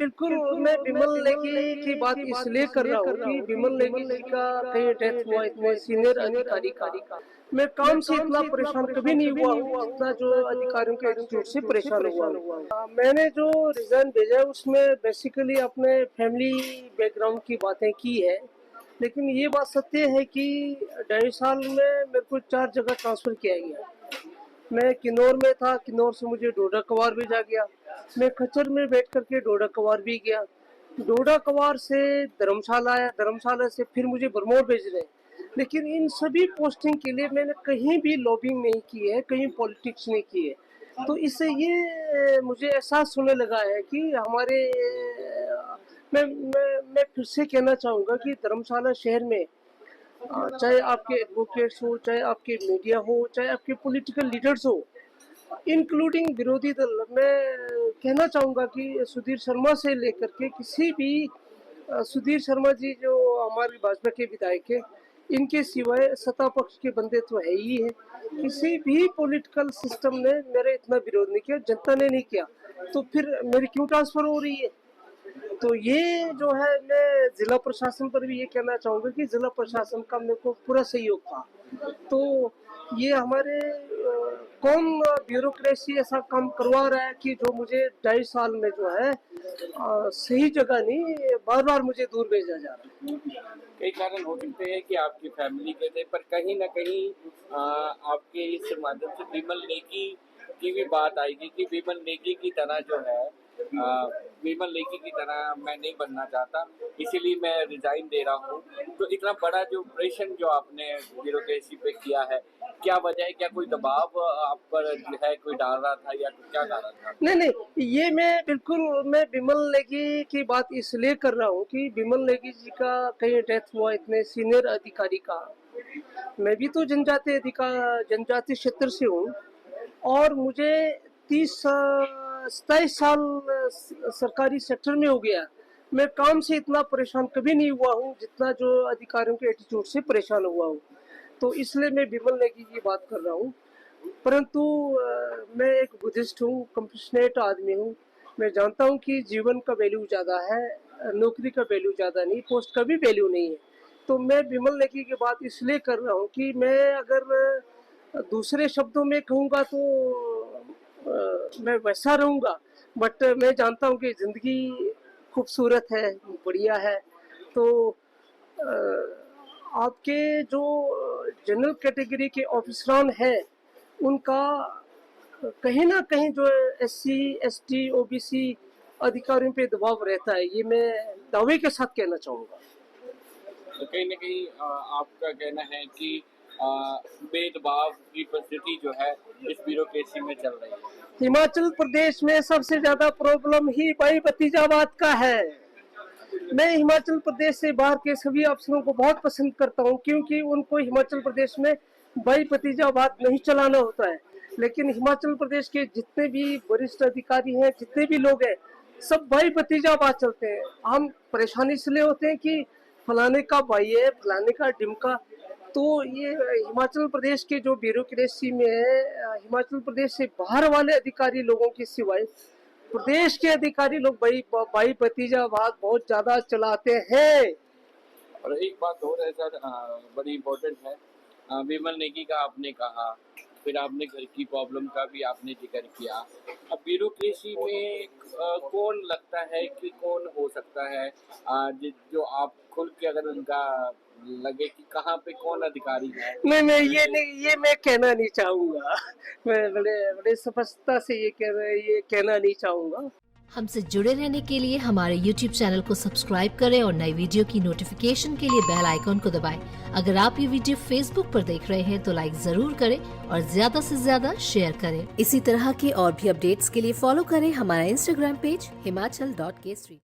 बिल्कुल, मैं बिमल नेगी की बात इसलिए कर रहा हूँ कि बिमल नेगी जी का कहीं डेथ हुआ इतने सीनियर अधिकारी का। मैं काम से इतना परेशान कभी नहीं हुआ हूँ जितना जो अधिकारियों के एटीट्यूड से परेशान हुआ हूँ। मैंने जो रिजाइन भेजा है उसमें बेसिकली अपने फैमिली बैकग्राउंड की बातें की है, लेकिन ये बात सत्य है कि 2.5 साल में मेरे को 4 जगह ट्रांसफर किया गया। मैं किन्नौर में था, किन्नौर से मुझे डोडा कवार भेजा गया। मैं खच्चर में बैठ करके डोडा कवार भी गया। डोडा कवार से धर्मशाला आया, धर्मशाला से फिर मुझे बरमौर भेज रहे हैं। लेकिन इन सभी पोस्टिंग के लिए मैंने कहीं भी लॉबिंग नहीं की है, कहीं पॉलिटिक्स नहीं की है। तो इससे ये मुझे एहसास होने लगा है कि हमारे मैं फिर से कहना चाहूँगा कि धर्मशाला शहर में चाहे आपके एडवोकेट्स हो, चाहे आपके मीडिया हो, चाहे आपके पॉलिटिकल लीडर्स हो, इंक्लूडिंग विरोधी दल, मैं कहना चाहूँगा कि सुधीर शर्मा से लेकर के किसी भी सुधीर शर्मा जी जो हमारे भाजपा के विधायक है, इनके सिवाय सत्ता पक्ष के बंदे तो है ही है। किसी भी पॉलिटिकल सिस्टम ने मेरा इतना विरोध नहीं किया, जनता ने नहीं किया, तो फिर मेरी क्यों ट्रांसफर हो रही है? तो ये जो है, मैं जिला प्रशासन पर भी ये कहना चाहूँगा कि जिला प्रशासन का मेरे को पूरा सहयोग था। तो ये हमारे कौन ब्यूरोक्रेसी ऐसा काम करवा रहा है कि जो मुझे 2.5 साल में जो है सही जगह नहीं, बार बार मुझे दूर भेजा जा रहा है। कई कारण हो सकते हैं कि आपकी फैमिली के थे, पर कहीं ना कहीं आपके इस माध्यम से विमल नेगी की भी बात आएगी कि विमल नेगी की तरह जो है विमल नेगी की तरह मैं नहीं बनना चाहता, इसीलिए मैं रिजाइन दे रहा हूँ। तो इतना बड़ा जो ऑपरेशन जो आपने ब्यूरोक्रेसी पे किया है, क्या वजह है? क्या कोई दबाव आप पर जो है कोई डाल रहा था या क्या कारण था? नहीं, ये मैं विमल नेगी की बात इसलिए कर रहा हूँ कि विमल नेगी जी का कहीं डेथ हुआ इतने सीनियर अधिकारी का। मैं भी तो जनजाति क्षेत्र से हूँ और मुझे 27 साल सरकारी सेक्टर में हो गया। मैं काम से इतना परेशान कभी नहीं हुआ हूँ जितना जो अधिकारियों के एटीट्यूड से परेशान हुआ हूँ। तो इसलिए मैं विमल नेगी की बात कर रहा हूँ। परंतु मैं एक बुद्धिस्ट हूँ, कंपैशनेट आदमी हूँ। मैं जानता हूँ कि जीवन का वैल्यू ज़्यादा है, नौकरी का वैल्यू ज़्यादा नहीं, पोस्ट का भी वैल्यू नहीं है। तो मैं विमल नेगी की बात इसलिए कर रहा हूँ कि मैं अगर दूसरे शब्दों में कहूँगा तो मैं वैसा रहूँगा, बट मैं जानता हूँ कि ज़िंदगी खूबसूरत है, बढ़िया है। तो आपके जो जनरल कैटेगरी के ऑफिसरान हैं, उनका कहीं ना कहीं जो SC ST OBC अधिकारियों पे दबाव रहता है, ये मैं दावे के साथ कहना चाहूँगा। तो कहीं ना कहीं आपका कहना है कि भेदभाव की परिस्थिति जो है इस ब्यूरोक्रेसी में चल रही है। हिमाचल प्रदेश में सबसे ज्यादा प्रॉब्लम ही भाई भतीजावाद का है। मैं हिमाचल प्रदेश से बाहर के सभी अफसरों को बहुत पसंद करता हूं, क्योंकि उनको हिमाचल प्रदेश में भाई भतीजावाद नहीं चलाना होता है। लेकिन हिमाचल प्रदेश के जितने भी वरिष्ठ अधिकारी हैं, जितने भी लोग हैं, सब भाई भतीजावाद चलते हैं। हम परेशानी इसलिए होते हैं कि फलाने का भाई है, फलाने का डिमका। तो ये हिमाचल प्रदेश के जो ब्यूरोक्रेसी में है, हिमाचल प्रदेश से बाहर वाले अधिकारी लोगों के सिवाय प्रदेश के अधिकारी लोग भाई भतीजावाद बहुत ज्यादा चलाते हैं। और एक बात और है सर, बड़ी इम्पोर्टेंट है। विमल नेगी का आपने कहा, फिर आपने घर की प्रॉब्लम का भी आपने जिक्र किया। अब ब्यूरोक्रेसी में कौन लगता है कि कौन हो सकता है जो आप खुल के अगर उनका लगे कि कहाँ पे कौन अधिकारी है? ये मैं कहना नहीं चाहूंगा। मैं बड़े स्पष्टता से ये कहना नहीं चाहूंगा। हमसे जुड़े रहने के लिए हमारे YouTube चैनल को सब्सक्राइब करें और नई वीडियो की नोटिफिकेशन के लिए बेल आइकॉन को दबाएं। अगर आप ये वीडियो Facebook पर देख रहे हैं तो लाइक जरूर करें और ज्यादा से ज्यादा शेयर करें। इसी तरह के और भी अपडेट्स के लिए फॉलो करें हमारा Instagram पेज himachal.k3।